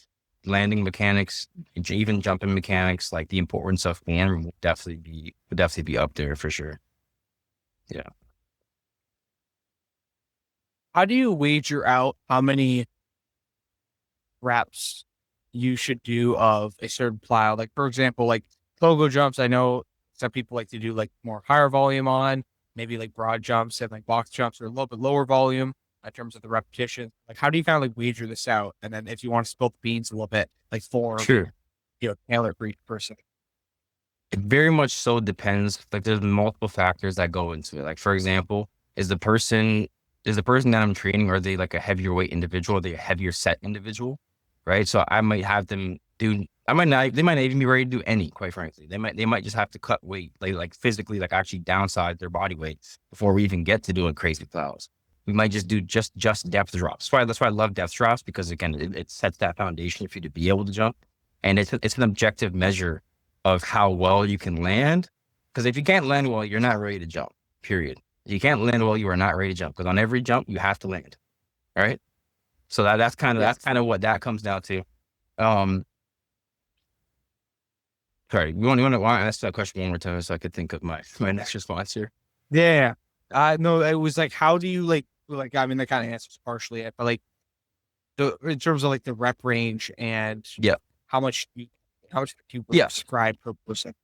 landing mechanics, even jumping mechanics, like the importance of form would definitely be up there for sure. Yeah. How do you wager out how many reps you should do of a certain plyo? Like for example, like pogo jumps, I know some people like to do like more higher volume on, maybe like broad jumps, and like box jumps are a little bit lower volume in terms of the repetition. Like how do you kind of like wager this out? And then if you want to spill the beans a little bit, like for Sure. tailor for each person. It very much so depends. Like there's multiple factors that go into it. Like for example, is the person that I'm training, are they like a heavier weight individual? Are they a heavier set individual? Right. So I might have them they might not even be ready to do any, quite frankly. They might just have to cut weight, like physically, like actually downsize their body weight before we even get to doing crazy plows. We might just do just depth drops. That's why I love depth drops, because again, it sets that foundation for you to be able to jump. And it's an objective measure of how well you can land. Because if you can't land well, you're not ready to jump, period. If you can't land well, you are not ready to jump, because on every jump you have to land. All right. So that's kind of what that comes down to. Sorry, you want to ask that question one more time so I could think of my next response here? Yeah. No, it was like, how do you like, I mean, that kind of answers partially it, but like in terms of like the rep range and how much do you prescribe per person?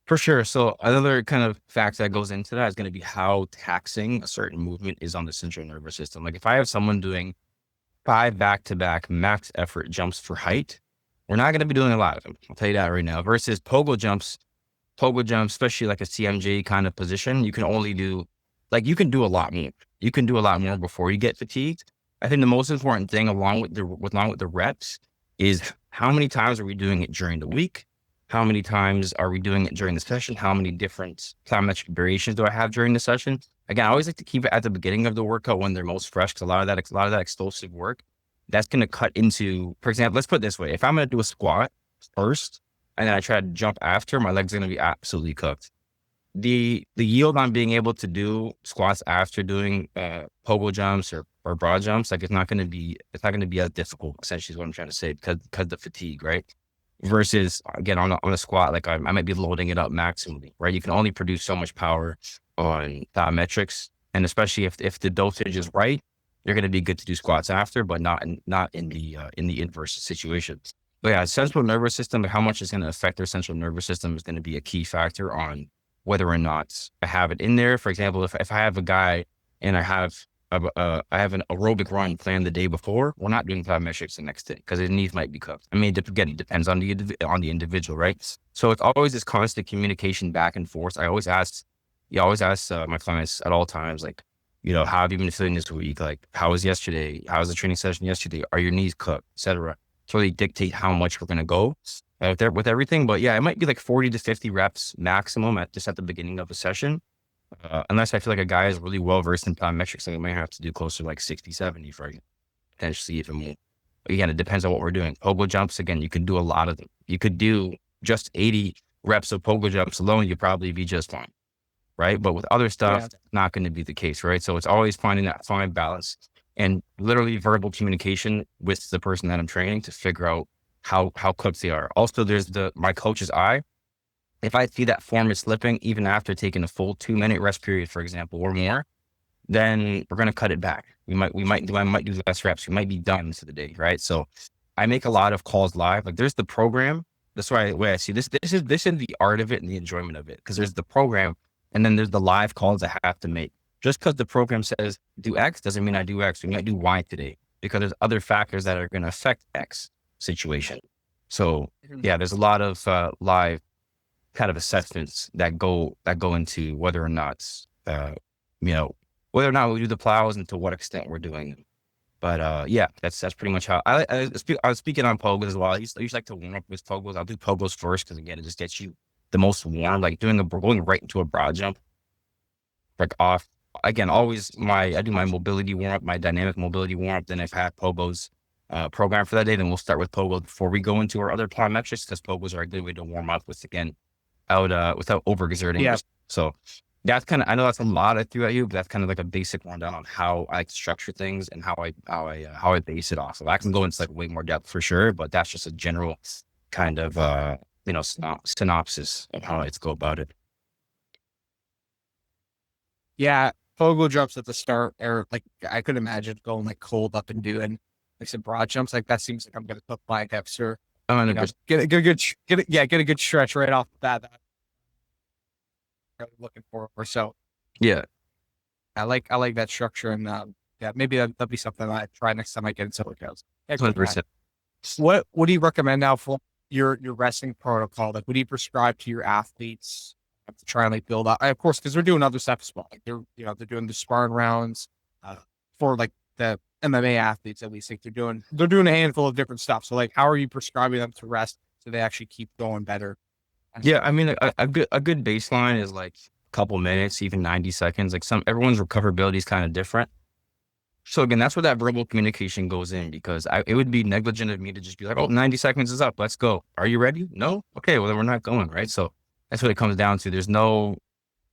For sure. So another kind of fact that goes into that is going to be how taxing a certain movement is on the central nervous system. Like if I have someone doing 5 back-to-back max effort jumps for height, we're not going to be doing a lot of them. I'll tell you that right now. Versus pogo jumps, especially like a CMJ kind of position, you can only do, like you can do a lot more. You can do a lot more before you get fatigued. I think the most important thing along with the reps is how many times are we doing it during the week? How many times are we doing it during the session? How many different plyometric variations do I have during the session? Again, I always like to keep it at the beginning of the workout when they're most fresh, because a lot of that explosive work, that's going to cut into, for example, let's put it this way. If I'm going to do a squat first and then I try to jump after, my leg's going to be absolutely cooked. The yield on being able to do squats after doing pogo jumps or broad jumps, like it's not going to be as difficult, essentially is what I'm trying to say, because the fatigue, right? Versus again on a squat, like I might be loading it up maximally, right? You can only produce so much power on plyometrics, and especially if the dosage is right, you're going to be good to do squats after, but not in the inverse situation. But yeah, central nervous system, how much is going to affect their central nervous system is going to be a key factor on whether or not I have it in there. For example, if I have a guy and I have an aerobic run planned the day before, we're not doing plyometrics the next day because his knees might be cooked. I mean, again, it depends on the individual, right? So it's always this constant communication back and forth. I always ask my clients at all times, like, how have you been feeling this week? Like, how was yesterday? How was the training session yesterday? Are your knees cooked, etc. To really dictate how much we're going to go there with everything. But yeah, it might be like 40 to 50 reps maximum at the beginning of a session. Unless I feel like a guy is really well versed in plyometrics, like I might have to do closer to like 60, 70 for potentially even more. But again, it depends on what we're doing. Pogo jumps, again, you could do a lot of them. You could do just 80 reps of pogo jumps alone, you'd probably be just fine, right? But with other stuff, not going to be the case, right? So it's always finding that fine balance and literally verbal communication with the person that I'm training to figure out how cooked they are. Also, there's my coach's eye. If I see that form is slipping, even after taking a full 2-minute rest period, for example, or more, then we're going to cut it back. I might do less reps. We might be done for the day, right? So I make a lot of calls live. Like there's the program. That's why way I see this. This is the art of it and the enjoyment of it. Because there's the program, and then there's the live calls I have to make. Just because the program says do X doesn't mean I do X. We might do Y today because there's other factors that are going to affect X situation. So yeah, there's a lot of live kind of assessments that go into whether or not whether or not we do the plows and to what extent we're doing them. But yeah, that's pretty much how I was speaking on pogos as well. I used to like to warm up with pogos. I'll do pogos first because again, it just gets you the most warm. Like going right into a broad jump, like off. Again, always I do my mobility warm up, my dynamic mobility warm up. Then if I have pogos program for that day, then we'll start with pogos before we go into our other plyometrics because pogos are a good way to warm up with without overexerting. Yeah. So that's kind of, I know that's a lot I threw at you, but that's kind of like a basic rundown on how I structure things and how I base it off. So I can go into like way more depth for sure, but that's just a general kind of synopsis of how I go about it. Yeah, pogo jumps at the start are like I could imagine going like cold up and doing like some broad jumps. Like that seems like I'm gonna put my hips or get a good stretch right off the bat. That I'm really looking for. So yeah, I like that structure and yeah, maybe that'll be something I try next time I get into workouts. 100%. What do you recommend now for your resting protocol? Like, what do you prescribe to your athletes to try and like build up? Of course, because they're doing other stuff as well. Like they're doing the sparring rounds for like the MMA athletes at least. Like they're doing a handful of different stuff. So like, how are you prescribing them to rest so they actually keep going better? Yeah, I mean, a good baseline is like a couple minutes, even 90 seconds. Like everyone's recoverability is kind of different. So again, that's where that verbal communication goes in because it would be negligent of me to just be like, oh, 90 seconds is up. Let's go. Are you ready? No? Okay, well, then we're not going, right? So that's what it comes down to. There's no,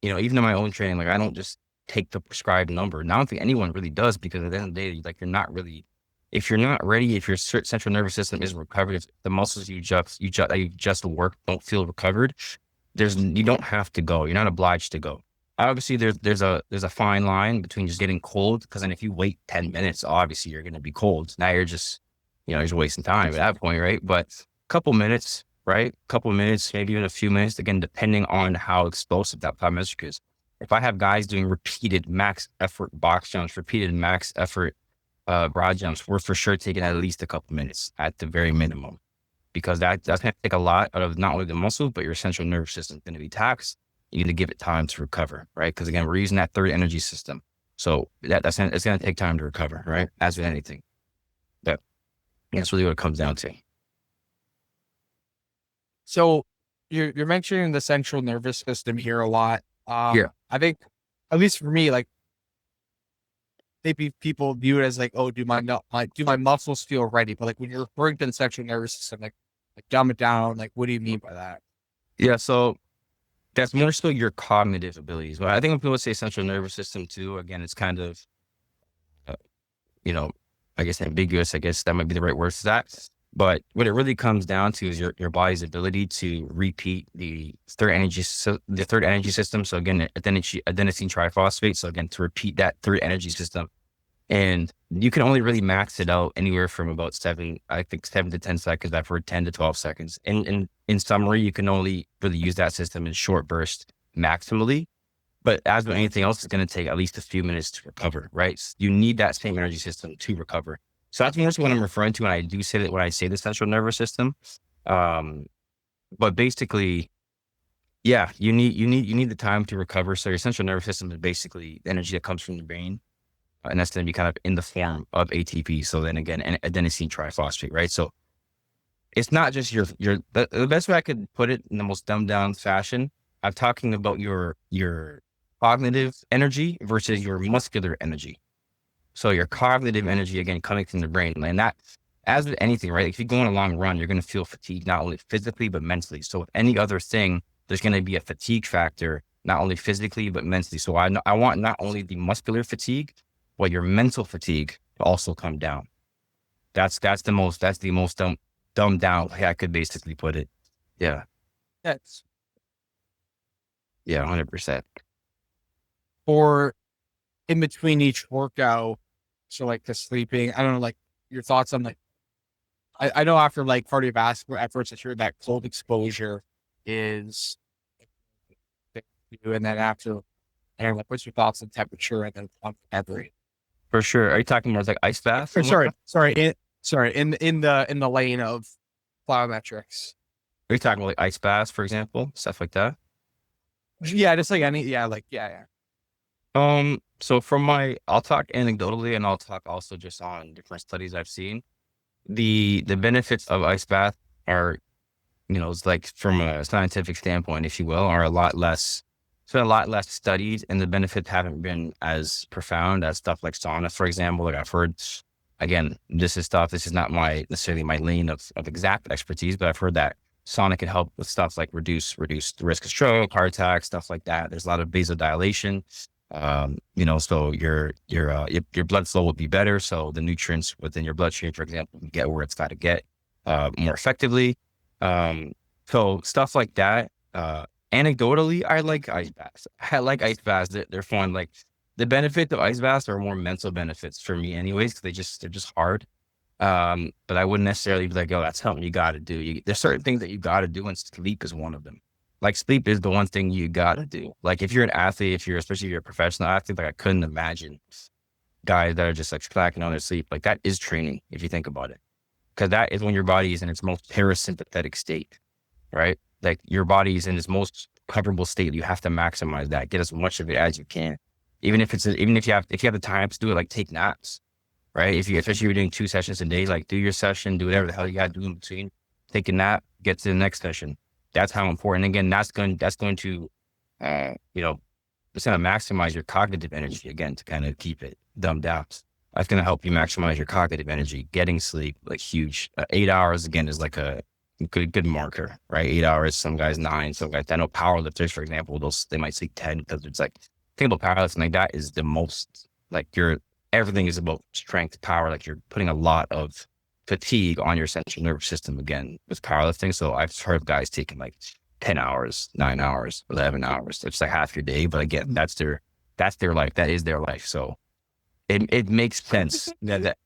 even in my own training, like I don't just take the prescribed number. And I don't think anyone really does because at the end of the day, like you're not really, if you're not ready, if your central nervous system isn't recovered, if the muscles you just work don't feel recovered, you don't have to go. You're not obliged to go. Obviously, there's a fine line between just getting cold because then if you wait 10 minutes, obviously you're going to be cold. Now you're just wasting time at that point, right? But a couple minutes, right? A couple minutes, maybe even a few minutes, again, depending on how explosive that plyometric is. If I have guys doing repeated max effort box jumps, repeated max effort broad jumps, we're for sure taking at least a couple minutes at the very minimum because that's going to take a lot out of not only the muscles, but your central nervous system is going to be taxed. You need to give it time to recover, right? Because again, we're using that third energy system. So it's going to take time to recover, right? As with anything. That's really what it comes down to. So you're mentioning the central nervous system here a lot. Yeah. I think at least for me, like maybe people view it as like, oh, do my muscles feel ready? But like when you're referring to the central nervous system, like dumb it down. Like, what do you mean by that? Yeah, so that's more so your cognitive abilities. But I think when people say central nervous system too, again, it's kind of, uh, you know, I guess ambiguous. I guess that might be the right word for that. But what it really comes down to is your body's ability to repeat the third energy system. So again, adenosine triphosphate. So again, to repeat that third energy system. And you can only really max it out anywhere from about 7 to 10 seconds. I've heard 10 to 12 seconds. And in summary, you can only really use that system in short bursts maximally. But as with anything else, it's going to take at least a few minutes to recover, right? So you need that same energy system to recover. So that's mostly what I'm referring to when I do say that, when I say the central nervous system. But basically, yeah, you need the time to recover. So your central nervous system is basically the energy that comes from the brain. And that's going to be kind of in the form of ATP. So then again, adenosine triphosphate, right? So it's not just the best way I could put it in the most dumbed down fashion. I'm talking about your cognitive energy versus your muscular energy. So your cognitive energy, again, coming from the brain. And that, as with anything, right? If you go on a long run, you're going to feel fatigue, not only physically, but mentally. So with any other thing, there's going to be a fatigue factor, not only physically, but mentally. So I want not only the muscular fatigue, but your mental fatigue to also come down. That's the most dumbed down way I could basically put it. Yeah. That's Yeah, 100%. or in between each workout. So like the sleeping, I don't know, like your thoughts on like, I know after like cardiovascular efforts, I hear that cold exposure is, and then after, and like, what's your thoughts on temperature and then every? For sure. Are you talking more like ice bath? In the lane of plyometrics. Are you talking about like ice baths, for example, stuff like that? Yeah, just like any, yeah, like yeah. So I'll talk anecdotally, and I'll talk also just on different studies I've seen. The benefits of ice bath are, it's like from a scientific standpoint, if you will, are a lot less studied, and the benefits haven't been as profound as stuff like sauna, for example. Like I've heard, again, this is not necessarily my lane of exact expertise, but I've heard that sauna can help with stuff like reduce the risk of stroke, heart attack, stuff like that. There's a lot of vasodilation. So your blood flow will be better. So the nutrients within your bloodstream, for example, can get where it's got to get more effectively. So stuff like that. Anecdotally, I like ice baths. They're fun. Like the benefit of ice baths are more mental benefits for me anyways, because they're just hard. But I wouldn't necessarily be like, oh, that's something you got to do. There's certain things that you got to do, and sleep is one of them. Like sleep is the one thing you got to do. Like if you're an athlete, especially if you're a professional athlete, like I couldn't imagine guys that are just like slacking on their sleep. Like that is training, if you think about it, because that is when your body is in its most parasympathetic state, right? Like your body is in its most comfortable state. You have to maximize that, get as much of it as you can. Even if you have the time to do it, like take naps, right? Especially if you're doing 2 sessions a day, like do your session, do whatever the hell you got to do in between, take a nap, get to the next session. That's how important. Again, that's going to, it's going to maximize your cognitive energy again, to kind of keep it dumbed down. That's going to help you maximize your cognitive energy. Getting sleep, like huge. 8 hours again is like a good marker, right? 8 hours. Some guys 9. Some guys, I know powerlifters, for example, they might sleep 10, because it's like, think about powerlifting, like that is the most, like everything is about strength, power. Like you're putting a lot of fatigue on your central nervous system again with powerlifting. So I've heard of guys taking like 10 hours, 9 hours, 11 hours. It's like half your day. But again, that's their life. That is their life. So it makes sense that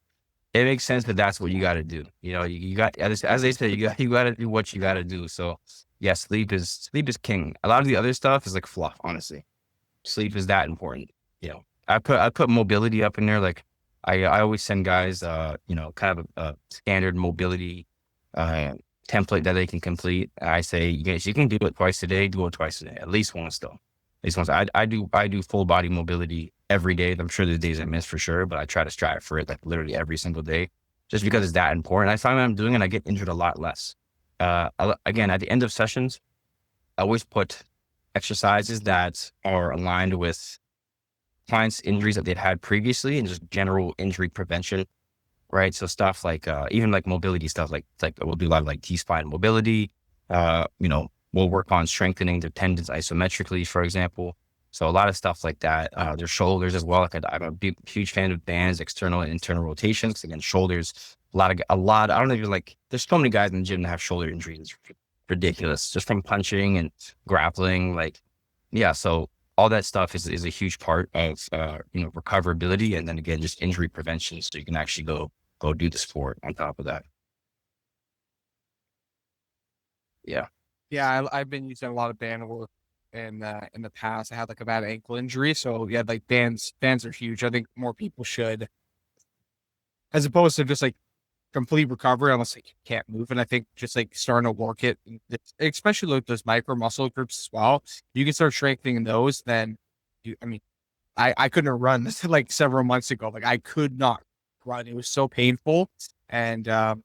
it makes sense that that's what you got to do. You got, as they say, you got to do what you got to do. So yeah, sleep is king. A lot of the other stuff is like fluff, honestly. Sleep is that important. I put mobility up in there. Like I always send guys, kind of a standard mobility template that they can complete. I say, you guys, you can do it twice a day. Do it twice a day, at least once though. At least once. I do full body mobility every day. I'm sure there's days I miss for sure, but I try to strive for it like literally every single day, just because it's that important. I find when I'm doing it, I get injured a lot less. Again, at the end of sessions, I always put exercises that are aligned with clients' injuries that they'd had previously and just general injury prevention, right? So stuff like even like mobility stuff, like we'll do a lot of like T-spine mobility. We'll work on strengthening their tendons isometrically, for example. So a lot of stuff like that. Their shoulders as well. Like I'm a huge fan of bands, external and internal rotations. Again, shoulders. A lot. I don't even like. There's so many guys in the gym that have shoulder injuries. It's ridiculous, just from punching and grappling. Like, yeah. So all that stuff is a huge part of recoverability, and then again, just injury prevention. So you can actually go do the sport on top of that. Yeah. Yeah, I've been using a lot of band work in the past. I had like a bad ankle injury, so yeah, like bands are huge. I think more people should, as opposed to just like complete recovery unless like you can't move. And I think just like starting to work it, especially like those micro muscle groups as well. You can start strengthening those. Then I couldn't run this like several months ago. Like I could not run. It was so painful. And yeah,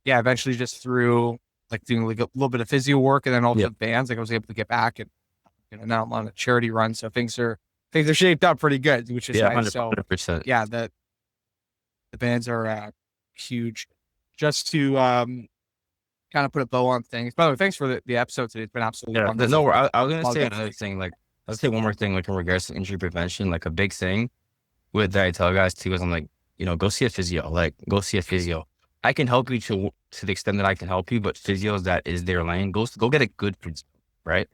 eventually just through like doing like a little bit of physio work and then also bands, like I was able to get back, and now I'm on a charity run. So things are shaped up pretty good, which is nice. 100%. Yeah, the bands are huge. Just to kind of put a bow on things. By the way, thanks for the episode today. It's been absolutely wonderful. No, I was gonna say another thing. Like, let's say one more thing, like in regards to injury prevention. Like a big thing with that I tell guys too is I'm like, go see a physio. Like, go see a physio. I can help you to the extent that I can help you, but physios, that is their lane. Go get a good physio, right?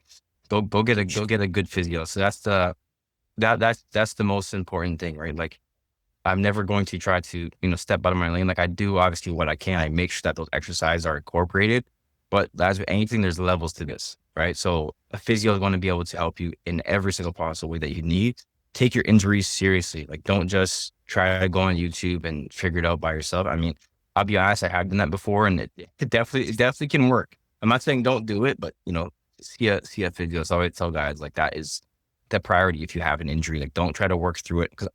Go get a good physio. So that's the most important thing, right? Like, I'm never going to try to, step out of my lane. Like I do obviously what I can. I make sure that those exercises are incorporated, but as with anything, there's levels to this, right? So a physio is going to be able to help you in every single possible way that you need. Take your injuries seriously. Like, don't just try to go on YouTube and figure it out by yourself. I mean, I'll be honest, I have done that before, and it definitely can work. I'm not saying don't do it, but see a physio. So I always tell guys, like, that is the priority if you have an injury. Like, don't try to work through it, because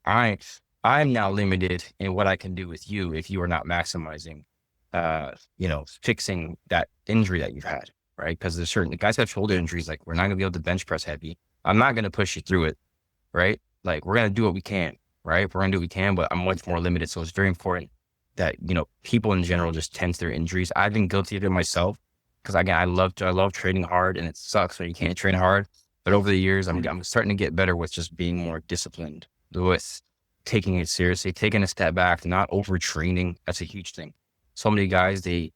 I'm now limited in what I can do with you if you are not maximizing, fixing that injury that you've had, right? Because there's certain guys have shoulder injuries. Like, we're not gonna be able to bench press heavy. I'm not gonna push you through it, right? Like, we're gonna do what we can, right? We're gonna do what we can, but I'm much more limited. So it's very important that, people in general just tend to their injuries. I've been guilty of it myself, because again, I love training hard, and it sucks when you can't train hard. But over the years, I'm starting to get better with just being more disciplined, with taking it seriously, taking a step back, not overtraining. That's a huge thing. So many guys, they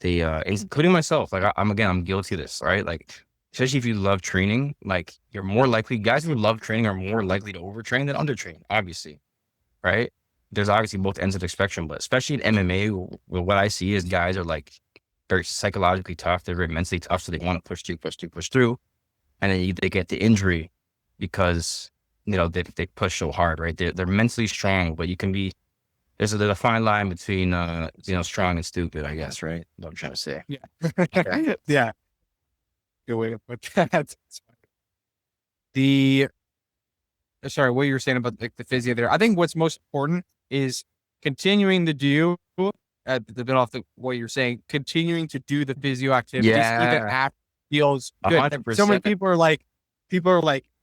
including myself, like I'm guilty of this, right? Like, especially if you love training, like, you're more likely, guys who love training are more likely to overtrain than undertrain, obviously, right? There's obviously both ends of the spectrum, but especially in MMA, what I see is guys are like very psychologically tough. They're very mentally tough. So they want to push through. And then they get the injury because, they push so hard, right? They're mentally strong, but you can be, there's a fine line between, strong and stupid, I guess, right? What I'm trying to say. Yeah. Yeah. Good way to put that. Sorry, what you were saying about like the physio there. I think what's most important is continuing to do, a bit off what you're saying, continuing to do the physio activities, even after it feels good. 100%. So many people are like,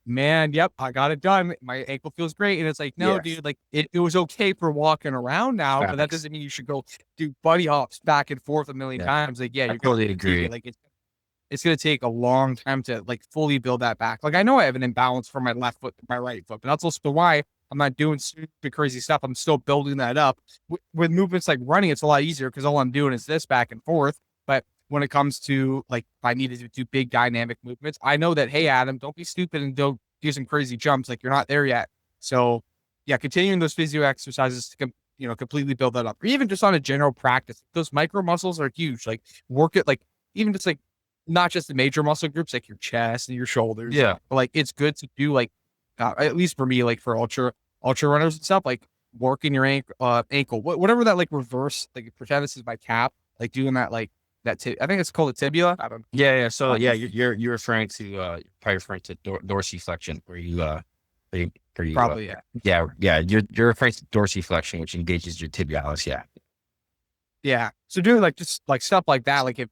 man, yep, I got it done. My ankle feels great. And it's like, no, dude, like it was okay for walking around now, but that doesn't mean you should go do buddy hops back and forth a million times. Like, I totally agree. Like it's going to take a long time to like fully build that back. Like, I know I have an imbalance from my left foot to my right foot, but that's also why I'm not doing stupid crazy stuff. I'm still building that up. With movements like running, it's a lot easier because all I'm doing is this back and forth. But when it comes to like, if I needed to do big dynamic movements, I know that, hey, Adam, don't be stupid and don't do some crazy jumps. Like, you're not there yet. So yeah, continuing those physio exercises to completely build that up, or even just on a general practice. Those micro muscles are huge. Like, work it, like even just like, not just the major muscle groups, like your chest and your shoulders. Yeah. But like, it's good to do, like, at least for me, like for ultra runners and stuff, like working your ankle, whatever that, like reverse, like pretend this is my cap, like doing that, like that. I think it's called a tibia. I don't know. Yeah. So yeah, you're referring to, probably referring to dorsiflexion, where you, probably, yeah. You're referring to dorsiflexion, which engages your tibialis. Yeah. Yeah. So doing like, just like stuff like that, like if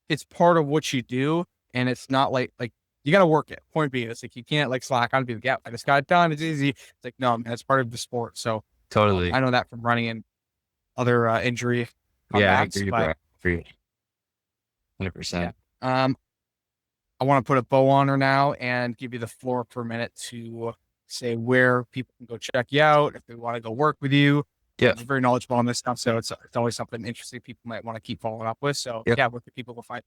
it's part of what you do, and it's not like you got to work it. Point being, it's like you can't like slack on. Be like, yeah, I just got it done. It's easy. It's like no, man, it's part of the sport. So Totally. I know that from running and other injury Yeah, I comebacks. agree, But bro. Agree. 100%. I want to put a bow on her now and give you the floor for a minute to say where people can go check you out if they want to go work with you. Yeah. You're very knowledgeable on this stuff, so it's always something interesting people might want to keep following up with. So Yep. yeah, where can people go find?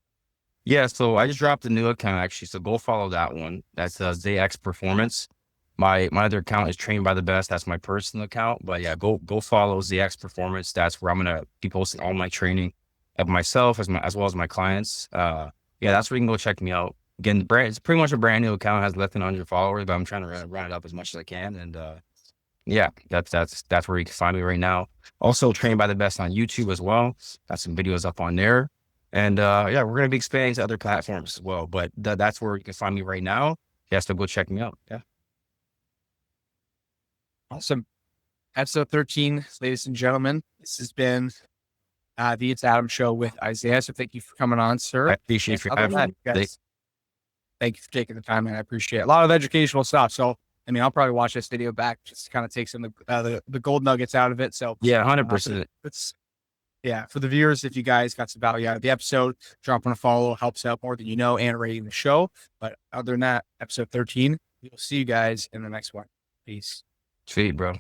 Yeah, so I just dropped a new account actually, so go follow that one. That's ZX Performance. My other account is Trained by the Best. That's my personal account. But yeah, go follow ZX Performance. That's where I'm gonna be posting all my training of myself as well as my clients. Yeah, that's where you can go check me out. Again, the brand, it's pretty much a brand new account. It has less than 100 followers, but I'm trying to run it up as much as I can. And yeah, that's where you can find me right now. Also, Trained by the Best on YouTube as well. Got some videos up on there. And yeah, we're gonna be expanding to other platforms as well. But that's where you can find me right now. Yeah, so go check me out. Yeah. Awesome. Episode 13, ladies and gentlemen. This has been the It's Adam Show with Isaiah. So thank you for coming on, sir. I appreciate you Other than having that, me. guys, thank you for taking the time, man. I appreciate it. A lot of educational stuff. So I mean, I'll probably watch this video back just to kind of take some of the gold nuggets out of it. So Yeah, 100%. Yeah, for the viewers, if you guys got some value out of the episode, dropping a follow helps out more than you know and rating the show. But other than that, episode 13, we'll see you guys in the next one. Peace. Sweet, bro.